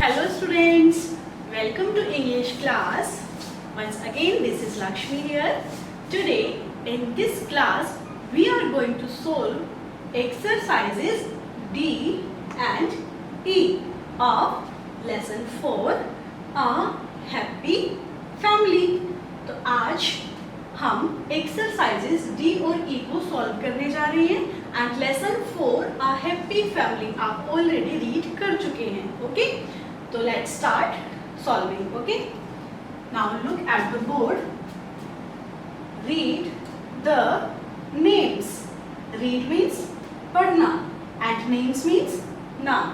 Hello students, welcome to English class. Once again this is Lakshmi here. Today in this class we are going to solve exercises D and E of lesson 4 A Happy Family. तो आज हम exercises D और ई को solve करने जा रहे हैं and lesson 4 a happy family आप ऑलरेडी रीड कर चुके हैं. ओके, तो let's start solving. Okay, now look at the board. Read the names. Read means पढ़ना एंड नेम्स मीन्स नाम.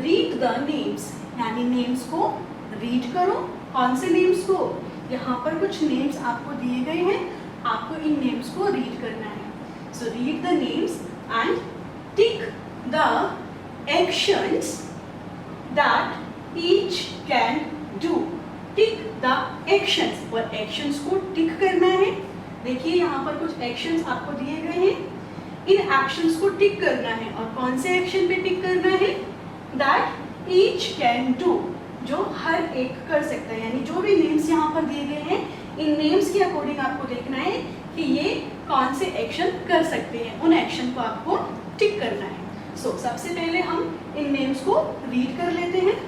रीड द नेम्स यानी नेम्स को रीड करो. कौन से नेम्स को? यहाँ पर कुछ नेम्स आपको दिए गए हैं, आपको इन नेम्स को रीड करना है. So read the names and tick the actions that each can do. Tick the actions, और एक्शंस को टिक करना है. देखिए यहाँ पर कुछ एक्शंस आपको दिए गए हैं, इन एक्शंस को टिक करना है. और कौन से एक्शन पे टिक करना है? दैट ईच कैन डू, जो हर एक कर सकता है. यानी जो भी नेम्स यहाँ पर दिए गए हैं, इन नेम्स के अकॉर्डिंग आपको देखना है कि ये कौन से एक्शन कर सकते हैं. उन एक्शन को आपको टिक करना है. सो सबसे पहले हम इन नेम्स को रीड कर लेते हैं.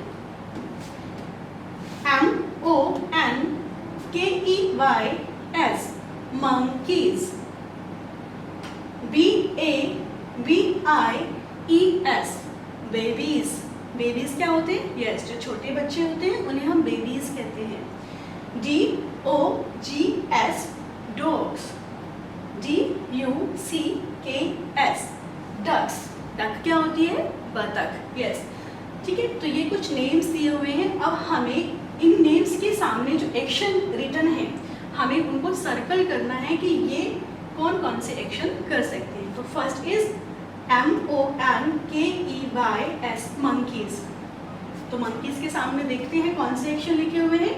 MONKEYS monkeys. BABIES babies. Babies क्या होते हैं? यस, जो छोटे बच्चे होते हैं उन्हें हम बेबीज कहते हैं. DOGS dogs. DUCKS ducks. Duck क्या होती है? बतख. यस, ठीक है. तो ये कुछ नेम्स दिए हुए हैं. अब हमें इन नेम्स के सामने जो एक्शन रिटन है, हमें उनको सर्कल करना है कि ये कौन कौन से एक्शन कर सकते हैं. तो फर्स्ट इज MONKEYS monkeys. तो monkeys के सामने देखते हैं कौन से एक्शन लिखे हुए हैं.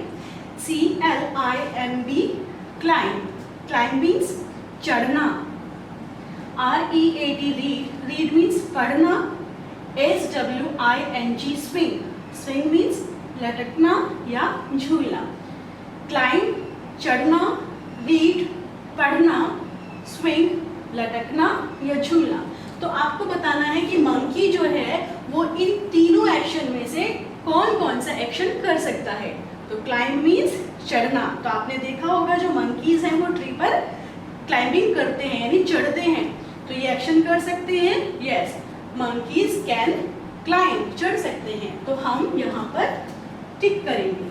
CLIMB climb. climb means चढ़ना. READ read. read means पढ़ना. SWING swing. swing means लटकना या झूलना. climb चढ़ना, read पढ़ना, swing लटकना या झूलना. तो आपको बताना है कि मंकी जो है वो इन तीनों एक्शन में से कौन कौन सा एक्शन कर सकता है. तो क्लाइंब मीन्स चढ़ना. तो आपने देखा होगा जो मंकीज हैं वो ट्री पर क्लाइंबिंग करते हैं यानी चढ़ते हैं. तो ये एक्शन कर सकते हैं. यस, मंकीज कैन क्लाइंब, चढ़ सकते हैं. तो हम यहाँ पर टिक करेंगे.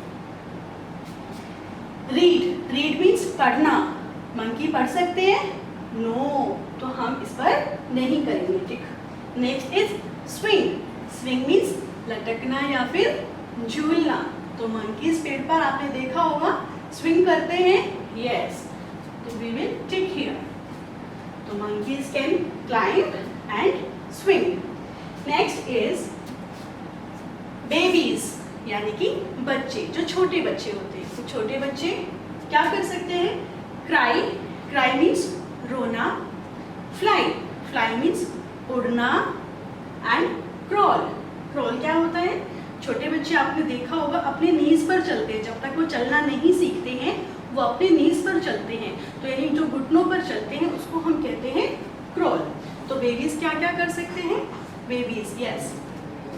रीड. रीड मीन्स पढ़ना. मंकी पढ़ सकते हैं? नो, तो हम इस पर नहीं करेंगे tick. Next is swing. Swing means लटकना या फिर झूलना. तो मंकीज पेड़ पर आपने देखा होगा स्विंग करते हैं. यस, तो वी विल टिक हियर. तो monkeys can climb and swing. Next is babies यानी कि बच्चे, जो छोटे बच्चे होते हैं. तो छोटे बच्चे क्या कर सकते हैं? क्राई. क्राई मीन्स रोना. फ्लाई. फ्लाई मीन्स उड़ना. And crawl. क्रॉल क्या होता है? छोटे बच्चे आपने देखा होगा अपने नीज पर चलते हैं. जब तक वो चलना नहीं सीखते हैं वो अपने नीज पर चलते हैं. तो यानी जो घुटनों पर चलते हैं उसको हम कहते हैं क्रॉल. तो बेबीज क्या क्या कर सकते हैं? बेबीज, यस,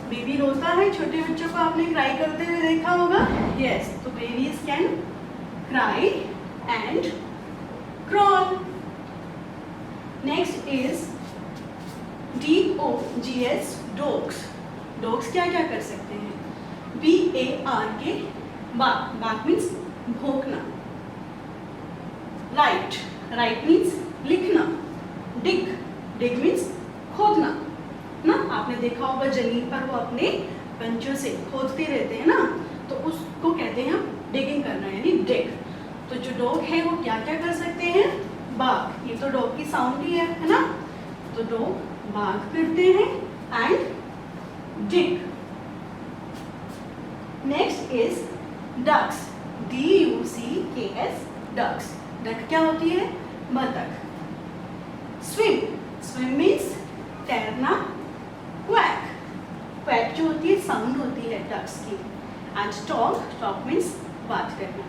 बेबी रोता है. छोटे बच्चों को आपने क्राई करते हुए देखा होगा. यस, तो babies can cry and crawl. Next is DOGS dogs. Dogs क्या क्या कर सकते हैं? BARK bark. बार्क मीन्स भौंकना. राइट. राइट मीन्स लिखना. डिग. डिग मीन्स खोदना ना. आपने देखा होगा जमीन पर वो अपने पंचों से खोदते रहते हैं ना, तो उसको कहते हैं हम डिगिंग करना यानी डिग. तो जो डॉग है वो क्या क्या कर सकते हैं? बार्क. ये तो डॉग की साउंड ही है ना. तो डॉग बार्क करते हैं and dig. Next is ducks. DUCKS ducks. Duck क्या होती है? बतख. स्विम. स्विम मीन्स तैरना. क्वैक. क्वैक जो होती है साउंड होती है डक्स की. एंड टॉक मीन्स बात करना।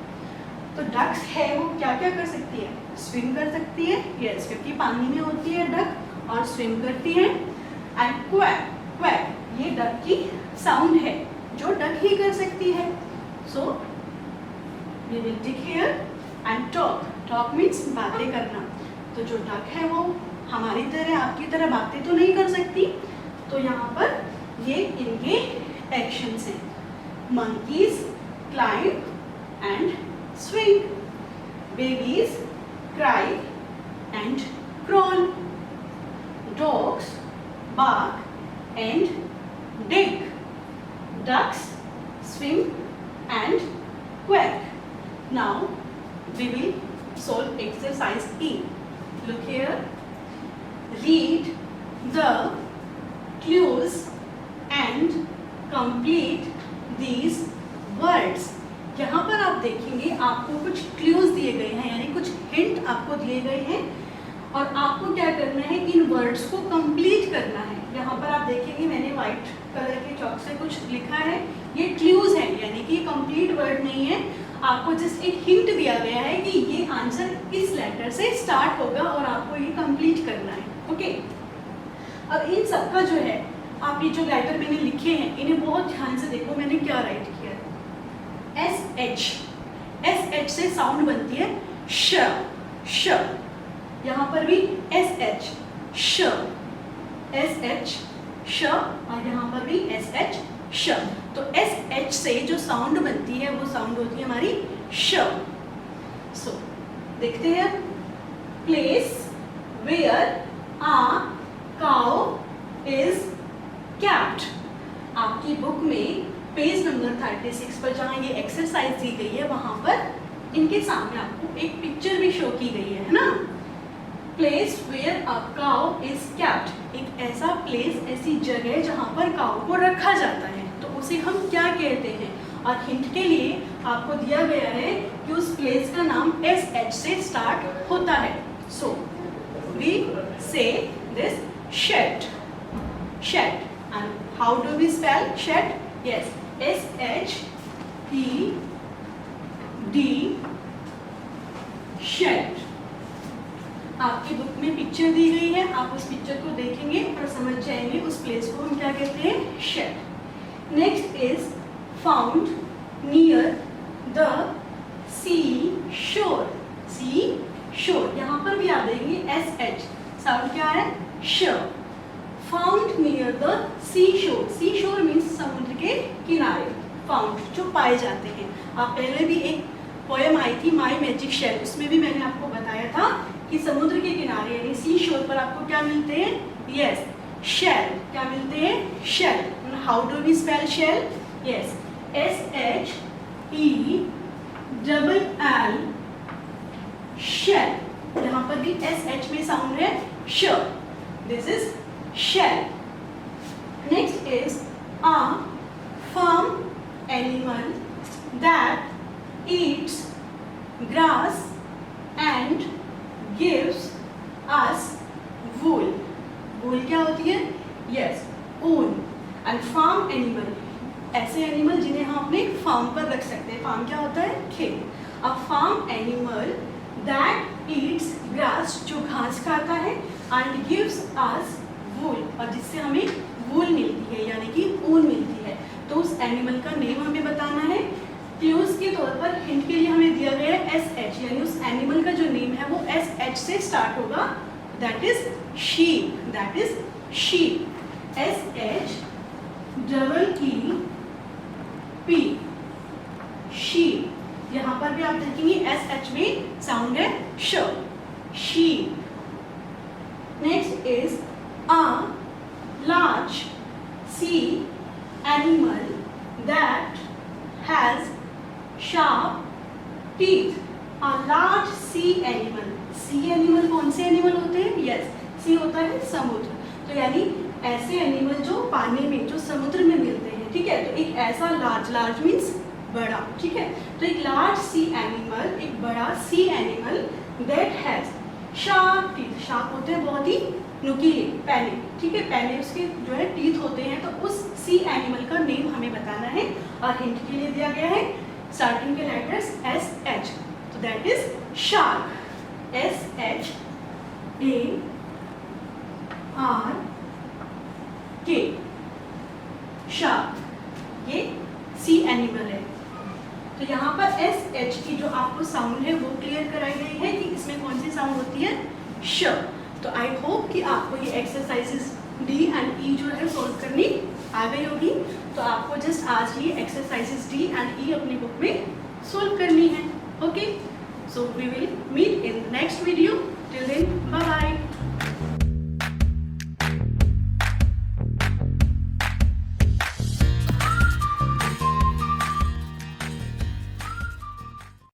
तो डक्स है वो क्या क्या कर सकती है? स्विम कर सकती है, यस, क्योंकि पानी में होती है डक और स्विम करती है। एंड क्वैक, क्वैक ये डक की साउंड है जो डक ही कर सकती है। So we will tick here and talk means बातें करना। तो जो डक है वो हमारी तरह आपकी तरह बातें तो नहीं कर सकती, तो यहाँ पर ये इनके एक्शंस हैं। monkeys climb and swing, babies cry and crawl, dogs bark and dig, ducks swim and quack. Now we will solve exercise E. Look here. Read the clues and complete these words. यहाँ पर आप देखेंगे आपको कुछ clues दिए गए हैं, यानी कुछ हिंट आपको दिए गए हैं और आपको क्या करना है, इन वर्ड्स को कंप्लीट करना है। यहाँ पर आप देखेंगे मैंने व्हाइट कलर के चॉक से कुछ लिखा है, ये क्लूज है, यानी कि कंप्लीट वर्ड नहीं है। आपको जस्ट एक हिंट दिया गया है कि ये आंसर इस लेटर से स्टार्ट होगा और आपको ये कंप्लीट करना है। ओके, अब इन सबका जो है, आप ये जो लेटर मैंने लिखे हैं इन्हें बहुत ध्यान से देखो, मैंने क्या राइट किया है। एस एच से साउंड बनती है श, श। यहाँ पर भी एस एच, श, एस एच, श, और यहाँ पर भी एस एच, श। तो एस एच से जो साउंड बनती है वो साउंड होती है हमारी श। सो देखते हैं, place where a cow is kept. आपकी बुक में पेज नंबर 36 पर जहाँ ये एक्सरसाइज दी गई है वहाँ पर इनके सामने आपको एक पिक्चर भी शो की गई है ना। Place where a cow is kept, एक ऐसा प्लेस, ऐसी जगह जहाँ पर काउ को रखा जाता है, तो उसे हम क्या कहते हैं? और हिंट के लिए आपको दिया गया है कि उस प्लेस का नाम एस एच से स्टार्ट होता है। So we say this shed, shed. And how do we spell shed? Yes, S H E D, shed. आपकी बुक में पिक्चर दी गई है, आप उस पिक्चर को देखेंगे और समझ जाएंगे उस प्लेस को हम क्या कहते हैं, shade. Next is found near the sea shore, sea शोर। यहाँ पर भी आप देखेंगे एस एच, साउंड क्या है, श। Found near the sea shore, sea शोर मीन्स समुद्र के किनारे, फाउंड जो पाए जाते हैं। आप पहले भी एक पोएम आई थी माई मैजिक शेल, उसमें भी मैंने आपको बताया था कि समुद्र के किनारे यानी सी शोर पर आपको क्या मिलते हैं, यस, शेल। क्या मिलते हैं, shell. How do we spell shell? Yes, S H E double L, shell. यहाँ पर भी एस एच में साउंड है श, this is shell. Next is a farm animal that eats grass and gives us wool. wool क्या होती है? yes, ऊन। and farm animal, ऐसे एनिमल जिन्हें हम अपने फार्म पर रख सकते हैं। फार्म क्या होता है? खेत। a farm animal that eats grass, जो घास खाता है, and gives us wool, और जिससे हमें wool मिलती है यानी कि ऊन मिलती है। तो उस एनिमल का नेम हमें बताना है। क्लूज के तौर पर हिंट के लिए हमें दिया गया है एस एच, यानी उस एनिमल का जो नेम है वो एस एच से स्टार्ट होगा, that is sheep, that is sheep. S H double E P, sheep. यहाँ पर भी आप देखेंगे एस एच में साउंड है श, sheep. Next is a large sea animal that has sharp teeth, a large sea animal। sea animal कौन से एनिमल होते हैं? yes, sea होता है समुद्र, तो यानी ऐसे एनिमल जो पानी में, जो समुद्र में मिलते हैं, ठीक है। तो एक ऐसा लार्ज, लार्ज मीन्स बड़ा, ठीक है। तो एक लार्ज सी एनिमल, एक बड़ा sea animal that has sharp teeth, sharp होते हैं बहुत ही नुकीले, पहले, ठीक है, पहले उसके जो है टीथ होते हैं, तो उस सी एनिमल का नेम हमें बताना है और हिंट के लिए दिया गया है स्टार्टिंग के लेटर्स एस एच, तो that is shark, S H A R के, शार्क, ये सी एनिमल है। तो यहाँ पर एस एच की जो आपको साउंड है वो क्लियर कराई गई है कि इसमें कौन सी साउंड होती है, श। तो आई होप कि आपको ये एक्सरसाइजेस डी एंड ई जो है सॉल्व करनी आ गई होगी। तो आपको जस्ट आज ये एक्सरसाइजेस डी एंड ई अपनी बुक में सॉल्व करनी है। Okay, so we will meet in next video, till then bye.